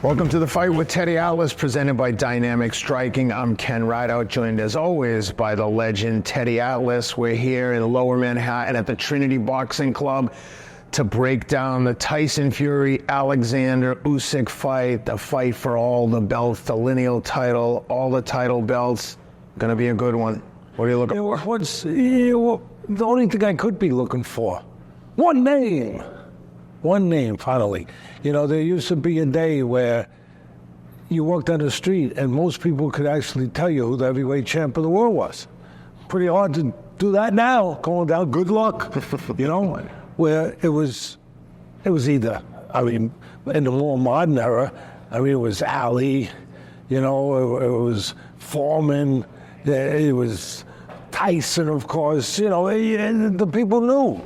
Welcome to The Fight with Teddy Atlas, presented by Dynamic Striking. I'm Ken Rideout, joined as always by the legend Teddy Atlas. We're here in Lower Manhattan at the Trinity Boxing Club to break down the Tyson Fury, Oleksandr Usyk fight, the fight for all the belts, the lineal title, all the title belts. Gonna be a good one. What are you looking for? The only thing I could be looking for, one name. One name, finally. You know, there used to be a day where you walked down the street and most people could actually tell you who the heavyweight champ of the world was. Pretty hard to do that now, going down, good luck, you know, where it was either, I mean, in the more modern era, I mean, it was Ali, you know, it was Foreman, it was Tyson, of course, you know, the people knew.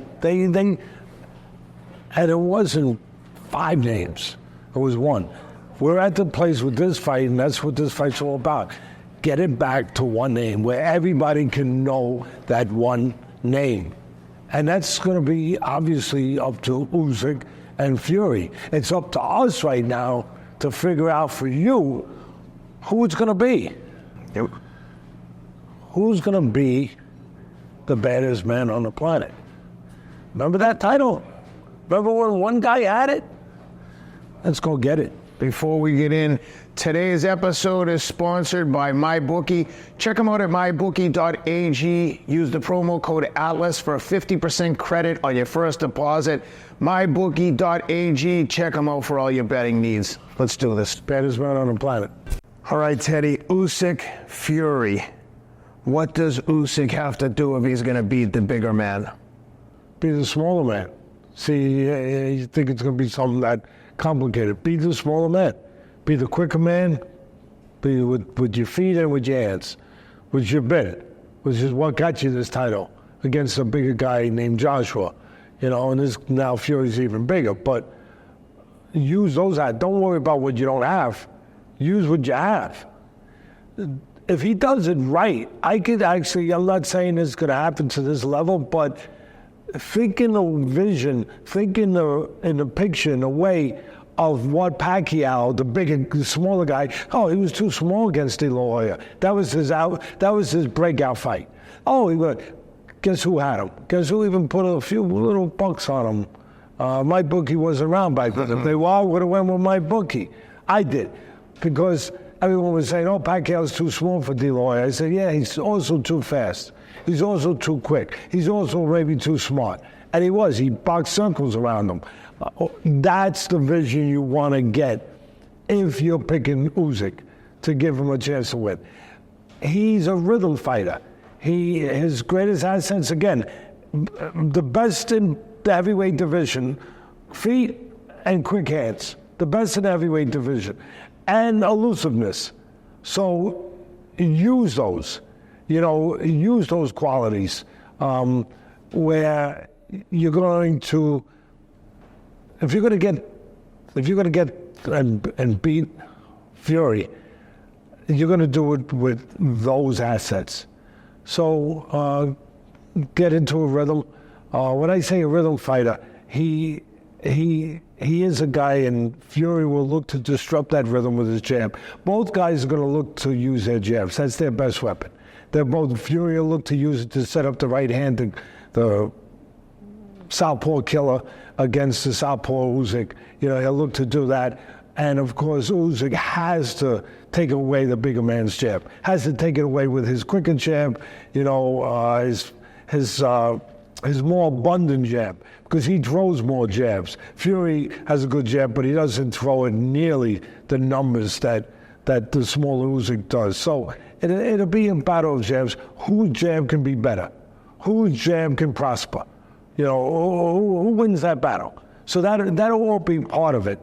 And it wasn't 5 names, it was 1. We're at the place with this fight, and that's what this fight's all about. Get it back to 1 name, where everybody can know that 1 name. And that's going to be obviously up to Usyk and Fury. It's up to us right now to figure out for you who it's going to be. Yep. Who's going to be the baddest man on the planet? Remember that title? Remember when one guy had it? Let's go get it. Before we get in, today's episode is sponsored by MyBookie. Check them out at mybookie.ag. Use the promo code ATLAS for a 50% credit on your first deposit. mybookie.ag. Check them out for all your betting needs. Let's do this. Baddest man on the planet. All right, Teddy. Usyk, Fury. What does Usyk have to do if he's going to beat the bigger man? Be the smaller man. See, you think it's going to be something that complicated. Be the smaller man. Be the quicker man. Be with your feet and with your hands. With your bit. Which is what got you this title against a bigger guy named Joshua. You know, and this now Fury's even bigger. But use those. Don't worry about what you don't have. Use what you have. If he does it right, I could actually, I'm not saying it's going to happen to this level, but think in the vision, think in the picture, in the way of what Pacquiao, the smaller guy, he was too small against De La Hoya. That was his breakout fight. Guess who had him? Guess who even put a few little bucks on him? MyBookie wasn't around back then. If they were, I would have went with MyBookie. I did, because everyone was saying, Pacquiao's too small for De La Hoya. I said, yeah, he's also too fast. He's also too quick. He's also maybe too smart. And he boxed circles around him. That's the vision you want to get if you're picking Usyk to give him a chance to win. He's a rhythm fighter. His greatest assets, again, the best in the heavyweight division, feet and quick hands. The best in the heavyweight division. And elusiveness. So use those. You know, use those qualities where you're going to, if you're going to get and beat Fury, you're going to do it with those assets. So get into a rhythm. When I say a rhythm fighter, he is a guy, and Fury will look to disrupt that rhythm with his jab. Both guys are going to look to use their jabs. That's their best weapon. Fury will look to use it to set up the right hand, the southpaw killer against the southpaw Usyk. You know, he'll look to do that. And of course, Usyk has to take away the bigger man's jab. Has to take it away with his quicker jab, you know, his more abundant jab, because he throws more jabs. Fury has a good jab, but he doesn't throw it nearly the numbers that the smaller Usyk does. So it'll be a battle of jabs. Whose jab can be better? Whose jab can prosper? You know, who wins that battle? So that'll all be part of it.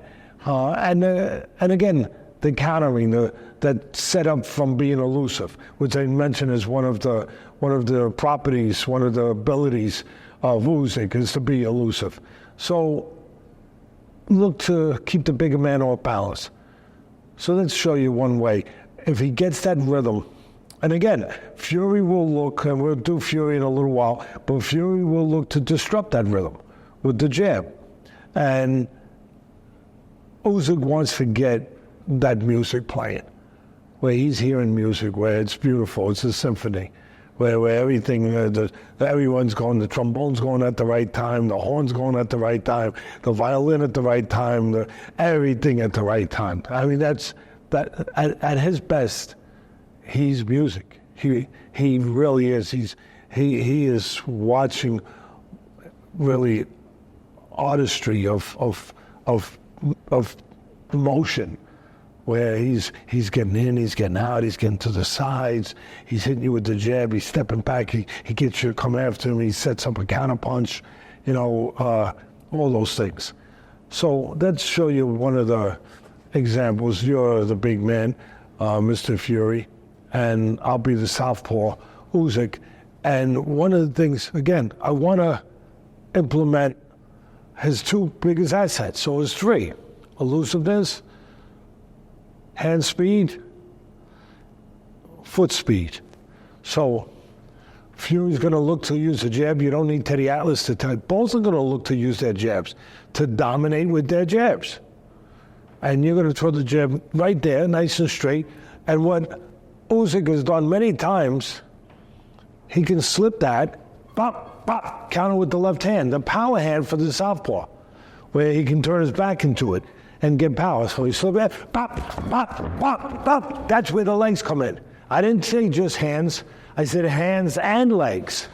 And again, the countering, that set up from being elusive, which I mentioned as one of the properties, one of the abilities of Usyk is to be elusive. So look to keep the bigger man off balance. So let's show you one way. If he gets that rhythm, and again, Fury will look, and we'll do Fury in a little while, but Fury will look to disrupt that rhythm with the jab. And Usyk wants to get that music playing, where he's hearing music, where it's beautiful, it's a symphony, where everything, everyone's going, the trombone's going at the right time, the horn's going at the right time, the violin at the right time, everything at the right time. I mean, that at his best, he's music. He really is. He is watching really artistry of motion, where he's getting in, he's getting out, he's getting to the sides, he's hitting you with the jab, he's stepping back, he gets you to come after him, he sets up a counterpunch, all those things. So let's show you one of the examples. You're the big man, Mr. Fury, and I'll be the southpaw, Usyk. And one of the things, again, I want to implement his two biggest assets. So it's three: elusiveness, hand speed, foot speed. So Fury's going to look to use a jab. You don't need Teddy Atlas to tell. Both are going to look to use their jabs, to dominate with their jabs. And you're going to throw the jab right there, nice and straight. And what Usyk has done many times, he can slip that, bop, bop, counter with the left hand, the power hand for the southpaw, where he can turn his back into it and get power. So he slip that, bop, bop, bop, bop. That's where the legs come in. I didn't say just hands. I said hands and legs,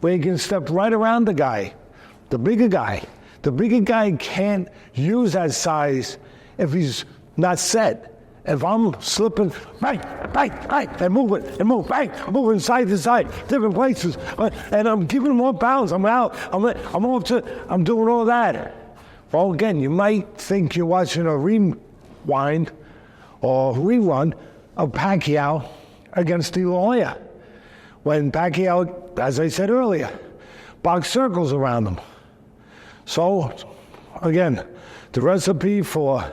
where he can step right around the guy, the bigger guy. The bigger guy can't use that size if he's not set. If I'm slipping, bang, bang, bang, and move, bang, moving side to side, different places, and I'm giving him more pounds, I'm out, I'm doing all that. Well, again, you might think you're watching a rewind or rerun of Pacquiao against De La Hoya, when Pacquiao, as I said earlier, boxed circles around him. So, again, the recipe for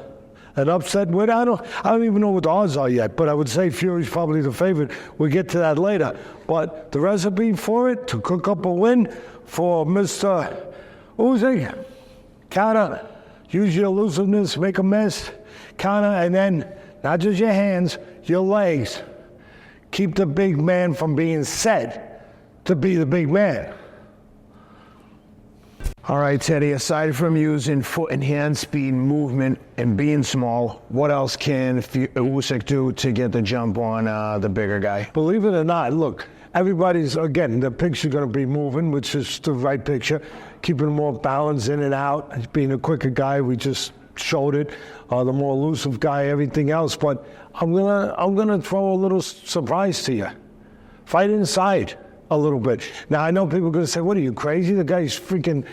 an upset win, I don't even know what the odds are yet, but I would say Fury's probably the favorite. We'll get to that later. But the recipe for it, to cook up a win for Mr. Usyk, counter, use your elusiveness, make a mess, counter, and then not just your hands, your legs. Keep the big man from being set to be the big man. All right, Teddy, aside from using foot and hand speed, movement, and being small, what else can Usyk do to get the jump on the bigger guy? Believe it or not, look, everybody's, again, the picture's going to be moving, which is the right picture, keeping more balance in and out, being a quicker guy, we just showed it, the more elusive guy, everything else. But I'm gonna throw a little surprise to you. Fight inside a little bit. Now, I know people are going to say, what are you, crazy? The guy's freaking,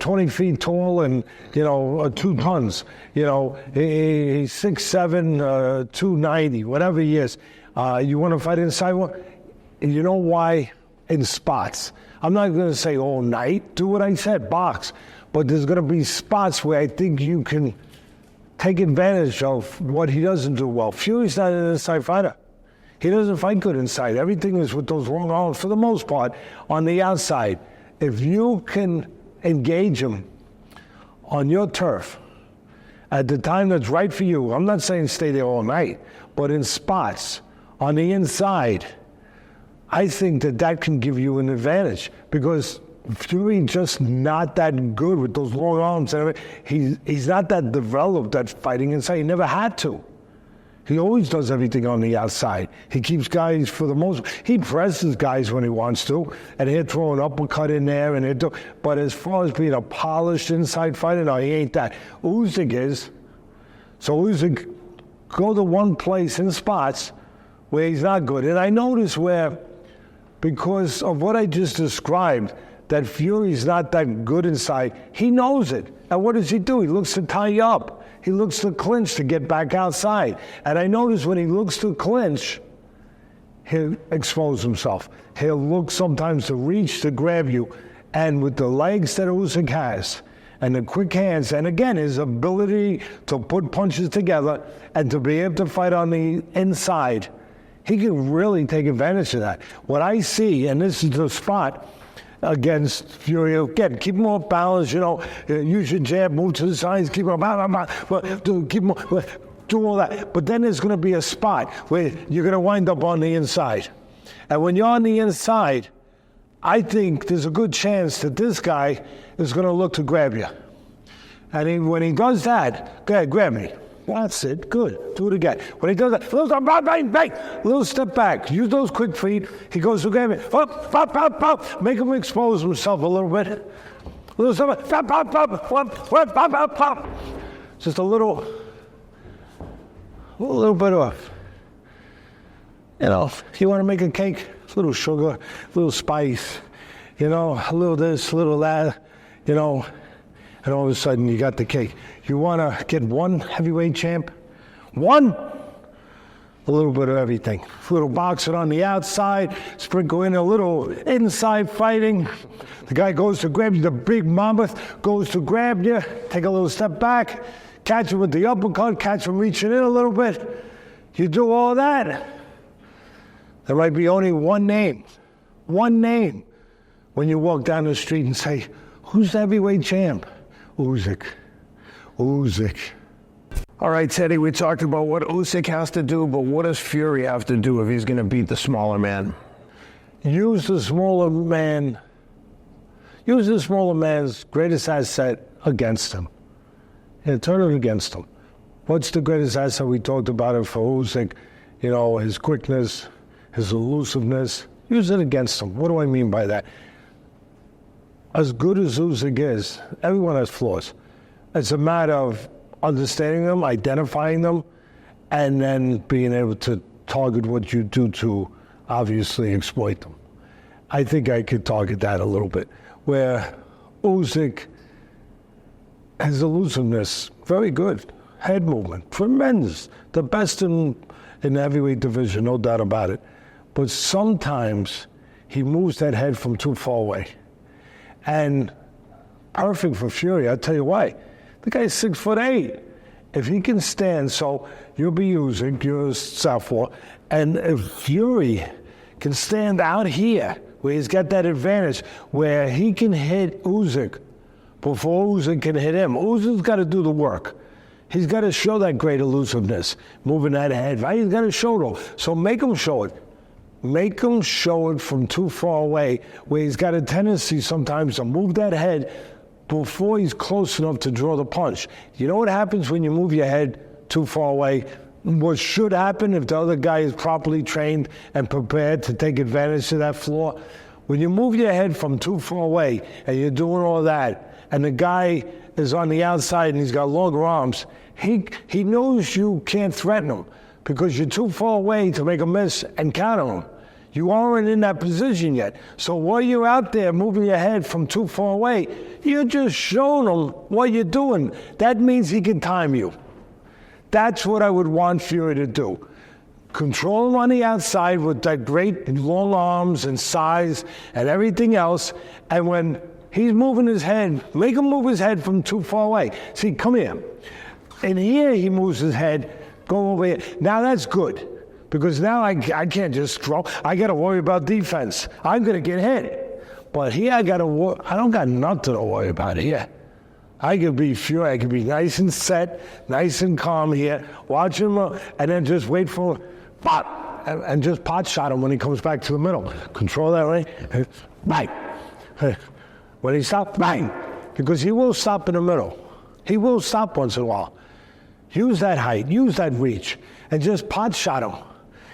20 feet tall and, 2 tons. He's 6'7", 290, whatever he is. You want to fight inside? Well, you know why? In spots. I'm not going to say all night. Do what I said, box. But there's going to be spots where I think you can take advantage of what he doesn't do well. Fury's not an inside fighter. He doesn't fight good inside. Everything is with those long arms, for the most part, on the outside. If you can engage him on your turf at the time that's right for you, I'm not saying stay there all night, but in spots on the inside, I think that can give you an advantage, because Fury just not that good with those long arms. He's not that developed at fighting inside. He never had to. He always does everything on the outside. He keeps guys for the most. He presses guys when he wants to, and he'll throw an uppercut in there, and he'll do. But as far as being a polished inside fighter, no, he ain't that. Usyk is. So Usyk go to one place in spots where he's not good, and I notice where, because of what I just described, that Fury's not that good inside. He knows it, and what does he do? He looks to tie you up. He looks to clinch to get back outside. And I notice when he looks to clinch, he'll expose himself. He'll look sometimes to reach to grab you. And with the legs that Usyk has, and the quick hands, and again, his ability to put punches together and to be able to fight on the inside, he can really take advantage of that. What I see, and this is the spot against Fury, again, keep more balance, use your jab, move to the sides, keep more, keep more, do all that. But then there's going to be a spot where you're going to wind up on the inside. And when you're on the inside, I think there's a good chance that this guy is going to look to grab you. And when he does that, go ahead, grab me. That's it. Good. Do it again. When he does that, little step back. Use those quick feet. He goes to grab me. Up, up, up, up. Make him expose himself a little bit. Little step back. Up, up, up, up, up. Just a little bit off. You know, you want to make a cake, a little sugar, a little spice, you know, a little this, a little that, you know, and all of a sudden you got the cake. You want to get one heavyweight champ? One? A little bit of everything. A little boxing on the outside, sprinkle in a little inside fighting. The guy goes to grab you, the big mammoth goes to grab you, take a little step back, catch him with the uppercut, catch him reaching in a little bit. You do all that. There might be only one name when you walk down the street and say, who's the heavyweight champ? Usyk. All right, Teddy, we talked about what Usyk has to do, but what does Fury have to do if he's going to beat the smaller man? Use the smaller man's greatest asset against him. And turn it against him. What's the greatest asset? We talked about it for Usyk, you know, his quickness, his elusiveness. Use it against him. What do I mean by that? As good as Usyk is, everyone has flaws. It's a matter of understanding them, identifying them, and then being able to target what you do to obviously exploit them. I think I could target that a little bit. Where Usyk, his elusiveness, very good. Head movement, tremendous. The best in the heavyweight division, no doubt about it. But sometimes he moves that head from too far away. And perfect for Fury, I'll tell you why. The guy's 6'8". If he can stand, so you'll be Usyk, you're a southpaw, and if Fury can stand out here, where he's got that advantage, where he can hit Usyk before Usyk can hit him. Usyk's got to do the work. He's got to show that great elusiveness, moving that head. Right? He's got to show it. So make him show it. Make him show it from too far away, where he's got a tendency sometimes to move that head before he's close enough to draw the punch. You know what happens when you move your head too far away? What should happen if the other guy is properly trained and prepared to take advantage of that flaw? When you move your head from too far away and you're doing all that, and the guy is on the outside and he's got longer arms, he knows you can't threaten him because you're too far away to make a miss and counter him. You aren't in that position yet. So while you're out there moving your head from too far away, you're just showing him what you're doing. That means he can time you. That's what I would want Fury to do. Control him on the outside with that great long arms and size and everything else. And when he's moving his head, make him move his head from too far away. See, come here. And here he moves his head, go over here. Now that's good. Because now I can't just throw. I got to worry about defense. I'm going to get hit. But here I don't got nothing to worry about here. I could be Fury. I could be nice and set, nice and calm here. Watch him, and then just wait for pop, and just pot shot him when he comes back to the middle. Control that way. Bang. When he stops, bang. Because he will stop in the middle. He will stop once in a while. Use that height. Use that reach. And just pot shot him.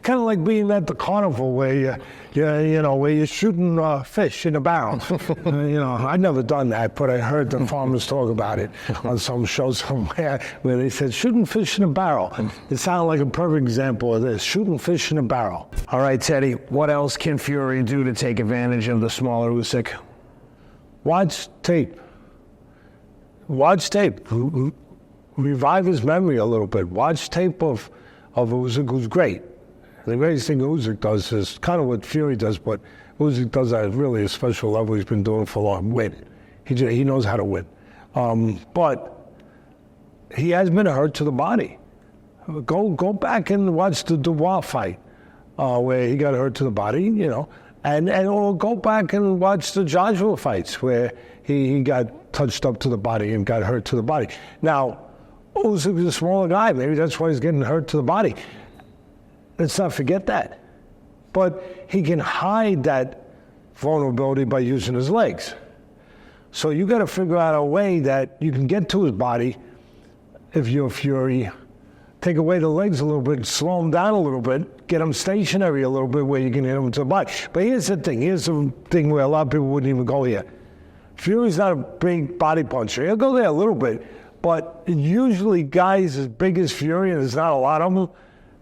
Kind of like being at the carnival where where you're shooting fish in a barrel. I've never done that, but I heard the farmers talk about it on some show somewhere where they said shooting fish in a barrel. It sounded like a perfect example of this, shooting fish in a barrel. All right, Teddy, what else can Fury do to take advantage of the smaller Usyk? Watch tape. Watch tape. Revive his memory a little bit. Watch tape of Usyk, who's great. The greatest thing Usyk does is kind of what Fury does, but Usyk does at really a special level. He's been doing for a long win. He knows how to win. But he has been hurt to the body. Go back and watch the Dubois fight where he got hurt to the body, or go back and watch the Joshua fights where he got touched up to the body and got hurt to the body. Now, Usyk's a smaller guy. Maybe that's why he's getting hurt to the body. Let's not forget that. But he can hide that vulnerability by using his legs. So you got to figure out a way that you can get to his body if you're Fury. Take away the legs a little bit, slow him down a little bit, get him stationary a little bit where you can hit him to the body. But here's the thing. Here's the thing where a lot of people wouldn't even go here. Fury's not a big body puncher. He'll go there a little bit. But usually guys as big as Fury, and there's not a lot of them,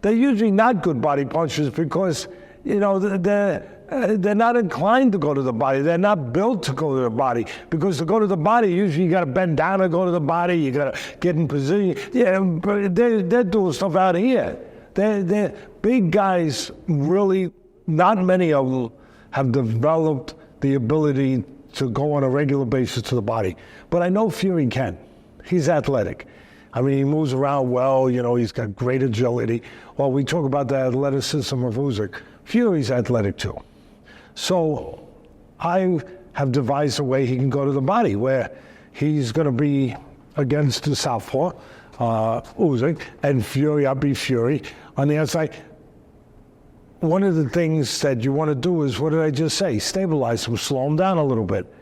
they're usually not good body punchers because, you know, they're not inclined to go to the body. They're not built to go to the body. Because to go to the body, usually you got to bend down to go to the body. You got to get in position. Yeah, but they're doing stuff out of here. They're big guys, really, not many of them have developed the ability to go on a regular basis to the body. But I know Fury can. He's athletic. I mean, he moves around well. You know, he's got great agility. Well, we talk about the athleticism of Usyk. Fury's athletic too. So I have devised a way he can go to the body where he's going to be against the southpaw, Usyk, and Fury, I'll be Fury on the outside. One of the things that you want to do is, what did I just say? Stabilize him, slow him down a little bit.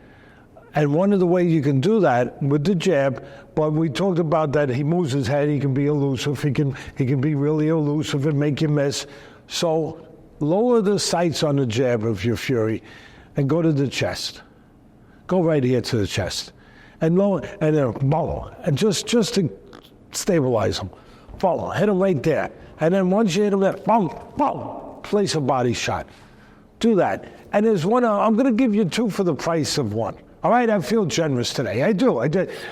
And one of the ways you can do that with the jab, but we talked about that he moves his head, he can be elusive, he can be really elusive and make you miss. So lower the sights on the jab of your Fury and go to the chest. Go right here to the chest. And lower, and then follow. And just to stabilize him. Follow, hit him right there. And then once you hit him there, boom, boom, place a body shot. Do that. And there's one, I'm going to give you two for the price of one. All right, I feel generous today. I do.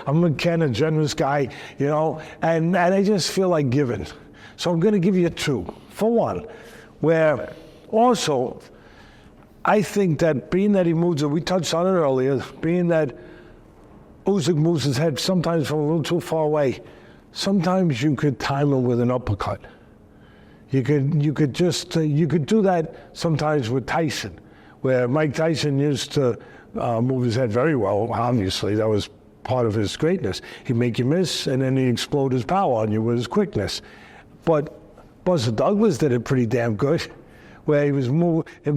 I'm a generous guy, you know, and I just feel like giving. So I'm going to give you two for one. Where also, I think that being that he moves it, we touched on it earlier, being that Usyk moves his head sometimes from a little too far away, sometimes you could time him with an uppercut. You could do that sometimes with Tyson, where Mike Tyson used to move his head very well. Obviously, that was part of his greatness. He'd make you miss, and then he'd explode his power on you with his quickness. But Buster Douglas did it pretty damn good, where he was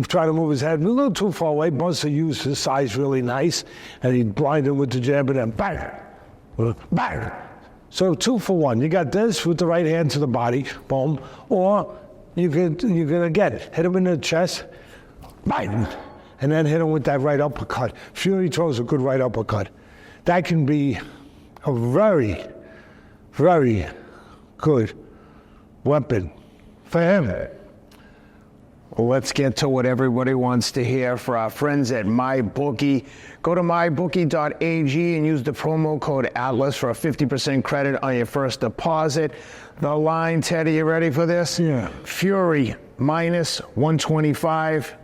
trying to move his head a little too far away. Buster used his size really nice, and he'd blind him with the jab, and then bang, bang. So 2 for 1. You got this with the right hand to the body, boom, or you're gonna get it. Hit him in the chest, bang, and then hit him with that right uppercut. Fury throws a good right uppercut. That can be a very, very good weapon for him. Well, let's get to what everybody wants to hear for our friends at MyBookie. Go to mybookie.ag and use the promo code ATLAS for a 50% credit on your first deposit. The line, Teddy, you ready for this? Yeah. Fury minus 125,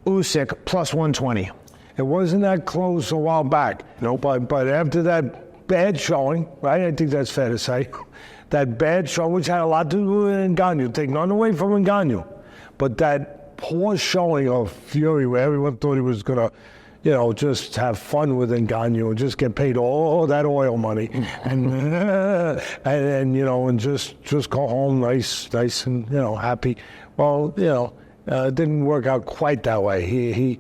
Usyk plus 120. It wasn't that close a while back. Nope. But after that bad showing, right? I think that's fair to say. That bad show, which had a lot to do with Ngannou, take none away from Ngannou. But that poor showing of Fury, where everyone thought he was going to, you know, just have fun with Ngannou and just get paid all that oil money and you know, and just go home nice and, you know, happy. Well, you know, it didn't work out quite that way. He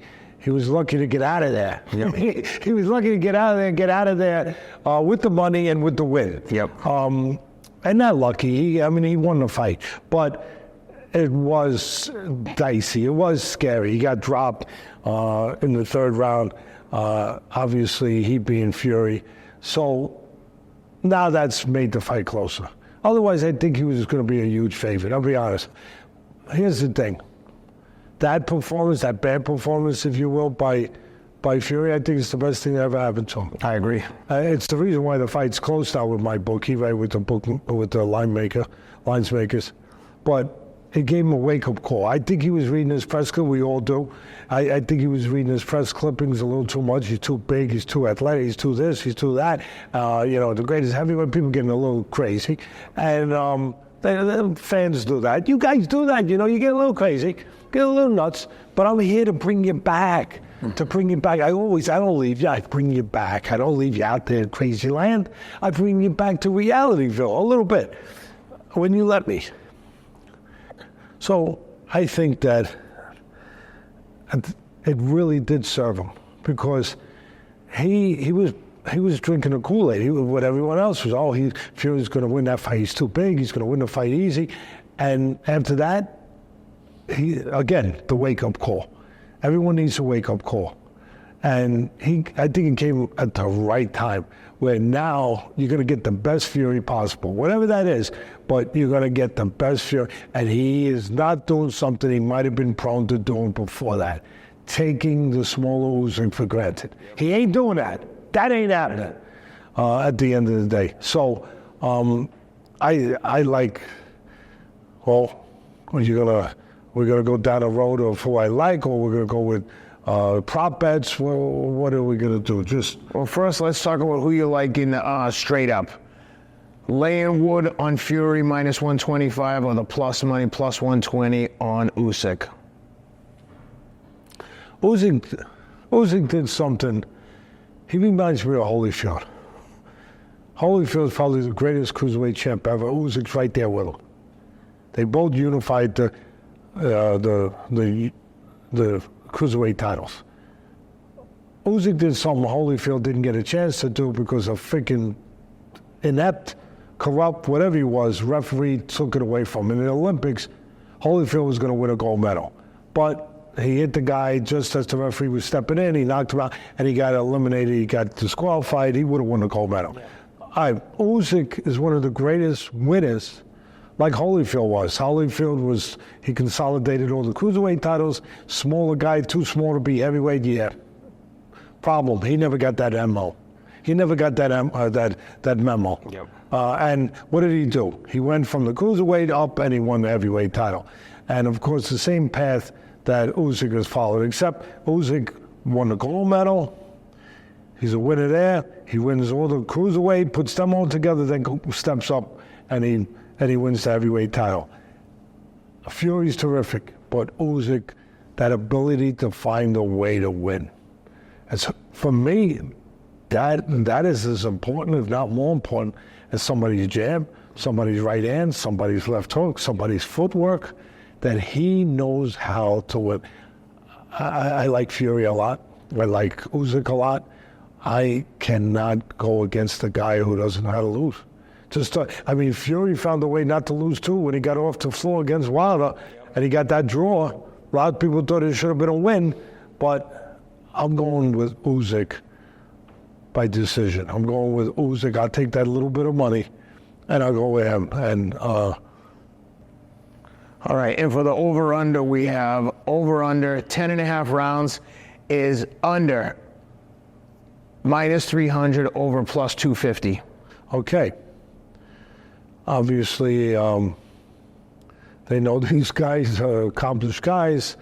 was lucky to get out of there. Yep. He was lucky to get out of there with the money and with the win. Yep. And not lucky. He won the fight. But it was dicey. It was scary. He got dropped in the third round. Obviously, he being Fury. So now that's made the fight closer. Otherwise, I think he was going to be a huge favorite. I'll be honest. Here's the thing. That performance, that bad performance, if you will, by Fury, I think it's the best thing that ever happened to him. I agree. It's the reason why the fight's closed out with MyBookie, right, with the lines makers. But it gave him a wake-up call. I think he was reading his press clip. We all do. I think he was reading his press clippings a little too much. He's too big. He's too athletic. He's too this. He's too that. You know, the greatest heavyweight. People getting a little crazy, and the fans do that. You guys do that. You know, you get a little crazy, get a little nuts. But I'm here to bring you back. to bring you back. I don't leave you. I bring you back. I don't leave you out there in crazy land. I bring you back to realityville a little bit when you let me. So I think that it really did serve him, because he was drinking the Kool-Aid. He was what everyone else was. Oh, Fury's going to win that fight. He's too big. He's going to win the fight easy. And after that, again, the wake-up call. Everyone needs a wake-up call. And I think it came at the right time, where now you're going to get the best Fury possible, whatever that is, but you're going to get the best Fury. And he is not doing something he might have been prone to doing before that, taking the smaller Usyk for granted. He ain't doing that. That ain't happening at the end of the day. So I like, well, we're gonna go down a road of who I like, or we're gonna go with prop bets. Well, what are we gonna do? Well, first let's talk about who you like in straight up. Laying wood on Fury -125, or the plus money +120 on Usyk. Usyk did something. He reminds me of Holyfield. Holyfield's probably the greatest cruiserweight champ ever. Usyk's right there with him. They both unified the cruiserweight titles. Usyk did something Holyfield didn't get a chance to do because of freaking inept, corrupt, whatever he was, referee took it away from him. In the Olympics, Holyfield was going to win a gold medal. But he hit the guy just as the referee was stepping in. He knocked him out, and he got eliminated. He got disqualified. He would have won the gold medal. Yeah. Usyk is one of the greatest winners, like Holyfield was. He consolidated all the cruiserweight titles. Smaller guy, too small to be heavyweight. Yeah. Problem. He never got that memo. He never got that memo. Yep. And what did he do? He went from the cruiserweight up, and he won the heavyweight title. And of course, the same path that Usyk has followed, except Usyk won the gold medal. He's a winner there. He wins all the cruiserweight, puts them all together, then steps up, and he wins the heavyweight title. Fury's terrific, but Usyk, that ability to find a way to win. For me, that is as important, if not more important, as somebody's jab, somebody's right hand, somebody's left hook, somebody's footwork, that he knows how to win. I like Fury a lot. I like Usyk a lot. I cannot go against a guy who doesn't know how to lose. Fury found a way not to lose too when he got off the floor against Wilder, and he got that draw. A lot of people thought it should have been a win, but I'm going with Usyk by decision. I'm going with Usyk. I'll take that little bit of money, and I'll go with him. And all right, and for the over-under, we have over-under 10.5 rounds is under -300 over +250. Okay. Obviously, they know these guys are accomplished guys.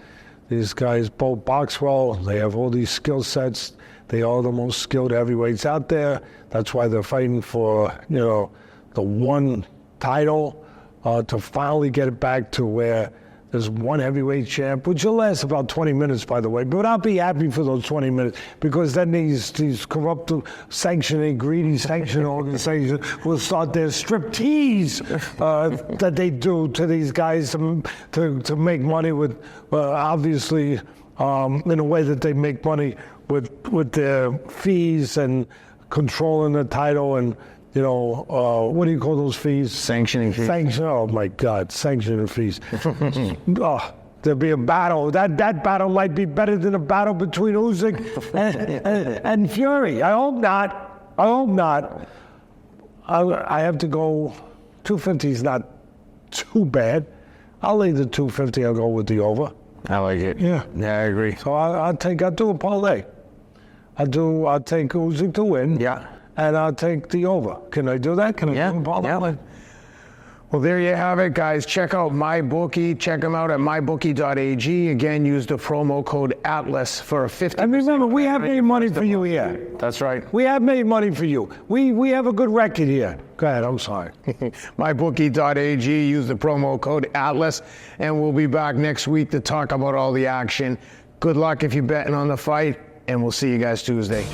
These guys both box well. They have all these skill sets. They are the most skilled heavyweights out there. That's why they're fighting for, the one title. To finally get it back to where there's one heavyweight champ, which will last about 20 minutes, by the way. But I'll be happy for those 20 minutes, because then these corrupt, sanctioning, greedy sanction organizations will start their striptease that they do to these guys to make money with, obviously, in a way that they make money with their fees and controlling the title and, what do you call those fees? Sanctioning fees. Oh my God, sanctioning fees. There'll be a battle. That battle might be better than a battle between Usyk and Fury. I hope not. I have to go. 250 is not too bad. I'll lay the 250. I'll go with the over. I like it. Yeah, I agree. So I'll do a parlay. I'll take Usyk to win. Yeah. And I'll take the over. Can I do that? Can I do a parlay? Yeah. Well, there you have it, guys. Check out MyBookie. Check them out at mybookie.ag. Again, use the promo code ATLAS for a 50%. And remember, we have made money for you here. That's right. We have made money for you. We have a good record here. Go ahead, I'm sorry. MyBookie.ag. Use the promo code ATLAS. And we'll be back next week to talk about all the action. Good luck if you're betting on the fight, and we'll see you guys Tuesday.